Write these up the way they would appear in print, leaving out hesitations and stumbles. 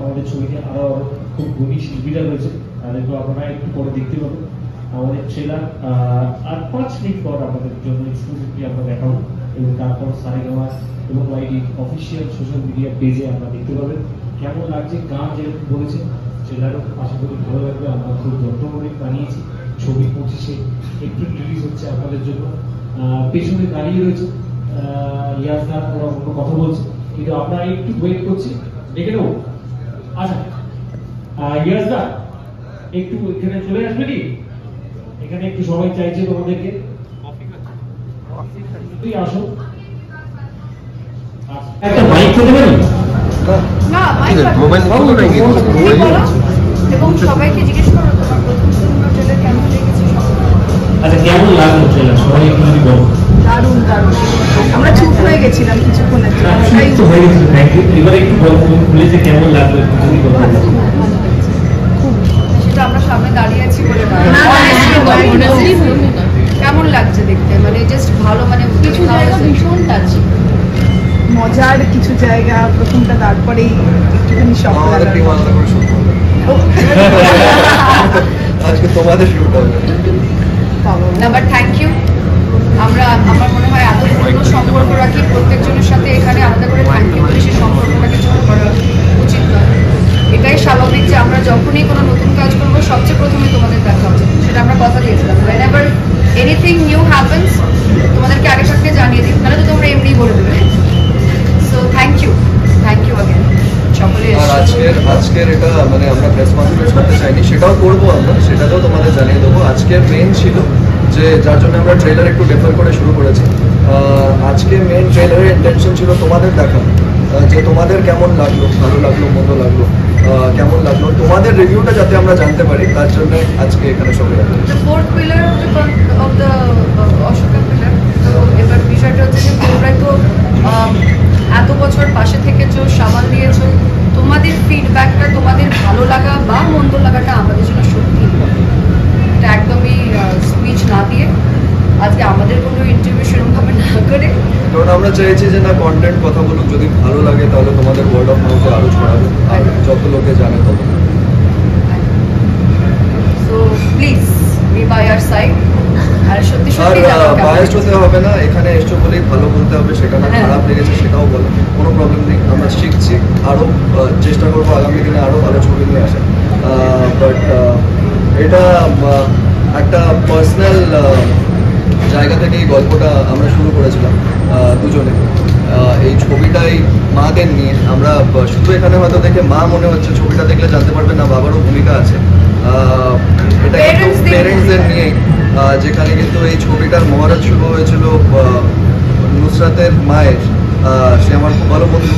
আমাদের ছবিতে আরো খুব গুণী শিল্পীরা রয়েছে, তাদেরকে আপনারা একটু পরে দেখতে পাবেন। আমাদের ট্রেলার আর 5 মিনিট পর আপনাদের জন্য এক্সক্লুসিভলি আমরা দেখাবো, এবং তারপর সারেগামা এবং ওয়াইডি অফিসিয়াল সোশ্যাল মিডিয়া পেজে আপনারা দেখতে পাবেন। কেমন লাগছে, গান যেরকম বলেছে ট্রেলারও আশা করি ভালো লাগবে। আমরা খুব যত্ন করে বানিয়েছি। ছবি 25শে এপ্রিল রিলিজ হচ্ছে আপনাদের জন্য। পেছনে দাঁড়িয়ে রয়েছে ইয়াসদা, ওরা অন্য কথা বলছে, কিন্তু আমরা একটু ওয়েট করছি, দেখে নেবো। আচ্ছা ইয়াসদা একটু এখানে চলে আসবে কি? এখানে একটু সবাই চাইছে তোমাদেরকে, তুই আসো। একটা মাইক পেতে পারি? না, মাইক মোবাইল বলো এবং সবাইকে জিজ্ঞেস করো তোমার প্রথম সিনেমা ট্রেলার কেমন লেগেছে। আচ্ছা কেমন লাগলো ট্রেলার, সবাই একটু যদি বলো। দারুণ দারুণ, আমরা চুপ হয়ে গেছিলাম কিছুক্ষণের জন্য। তো হয়ে গেছিল, থ্যাংক ইউ। এবারে একটু বলো বলেছে কেমন লাগলো, যদি বলো। সেটা আমরা সামনে দাঁড়িয়ে আছি বলে না, কেমন লাগছে দেখতে, মানে জাস্ট ভালো, মানে কিছু জায়গা ভীষণ টাচ, মজার কিছু জায়গা প্রথমটা, তারপরেই একটুখানি শখ আজকে তোমাদের শুট হবে না, বাট থ্যাংক ইউ। আমরা আমার মনে হয় এত পুরনো সম্পর্ক রাখি প্রত্যেকজনের সাথে, এখানে আলাদা করে থ্যাংক ইউ বলে সেই সম্পর্কটাকে ছোট করা উচিত নয়। এটাই স্বাভাবিক যে আমরা যখনই কোনো নতুন কাজ করবো সবচেয়ে প্রথমে তোমাদের দেখা উচিত, সেটা আমরা কথা দিয়েছিলাম। whenever anything new happens তোমাদেরকে আগে থাকতে জানিয়ে দিই, তাহলে তো তোমরা এমনি বলে দেবে। সো থ্যাংক ইউ অগেন সকলে। আর আজকের এটা মানে আমরা প্রেস কনফারেন্স করতে চাইনি, সেটাও করবো আমরা, সেটাকেও তোমাদের জানিয়ে দেবো। আজকের মেন ছিল যে যার জন্য আমরা ট্রেলার একটু ডেফার করে শুরু করেছি। আজকে মেন ট্রেলারের ইন্টেনশন ছিল তোমাদের দেখানো, যে তোমাদের কেমন লাগলো, ভালো লাগলো, মন্দ লাগলো, কেমন লাগলো, তোমাদের রিভিউটা যাতে আমরা জানতে পারি, তার জন্য আজকে এখানে সবাই the fourth pillar of the Ashoka pillar. তো এবার বিষয়টা হচ্ছে যে তোমরা তো এত বছর পাশে থেকেছো, সামাল দিয়েছো, তোমাদের ফিডব্যাকটা, তোমাদের ভালো লাগা বা মন্দ লাগাটা আমাদের জন্য সত্যি এটা একদমই স্পিচ না দিয়ে আজকে আমাদের কোনো ইন্টারভিউ সেরকমভাবে না করে, কারণ আমরা চাইছি যে না, কন্টেন্ট কথা বলুক, যদি ভালো লাগে তাহলে তোমাদের ওয়ার্ড অফ মাউথে আরো ছড়াবে, আর যত লোকে জানে তত। So please be by our side. আর সত্যি আর সত্যি বায়াসড হতে হবে না, এখানে এসছো বলেই ভালো বলতে হবে, সেটা না খারাপ লেগেছে সেটাও বলো, কোনো প্রবলেম নেই। আমরা শিখছি, আরও চেষ্টা করবো আগামী দিনে আরও ভালো ছবি নিয়ে আসা। বাট এটা একটা পার্সোনাল জায়গা থেকে এই গল্পটা আমরা শুরু করেছিলাম দুজনে। এই ছবিটাই মাদের নিয়ে, আমরা শুধু এখানে হয়তো দেখে মা মনে হচ্ছে, ছবিটা দেখলে জানতে পারবেন না বাবারও ভূমিকা আছে। এটা কিন্তু পেরেন্টসদের নিয়েই, যেখানে কিন্তু এই ছবিটার মহারাজ শুরু হয়েছিল নুসরাতের মায়ের, সে আমার খুব ভালো বন্ধু,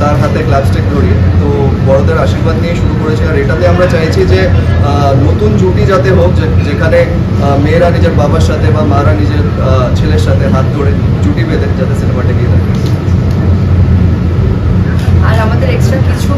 তার হাতে ক্লাবস্টিক ধরিয়ে, তো বড়দের আশীর্বাদ নিয়ে শুরু করেছি। আর এটাতে আমরা চাইছি যে নতুন জুটি যাতে হোক, যেখানে মেয়েরা নিজের বাবার সাথে বা মারা নিজের ছেলের সাথে হাত ধরে জুটি বেঁধে যাতে সিনেমাটা গিয়ে থাকে। আর আমাদের এক্সট্রা কিছু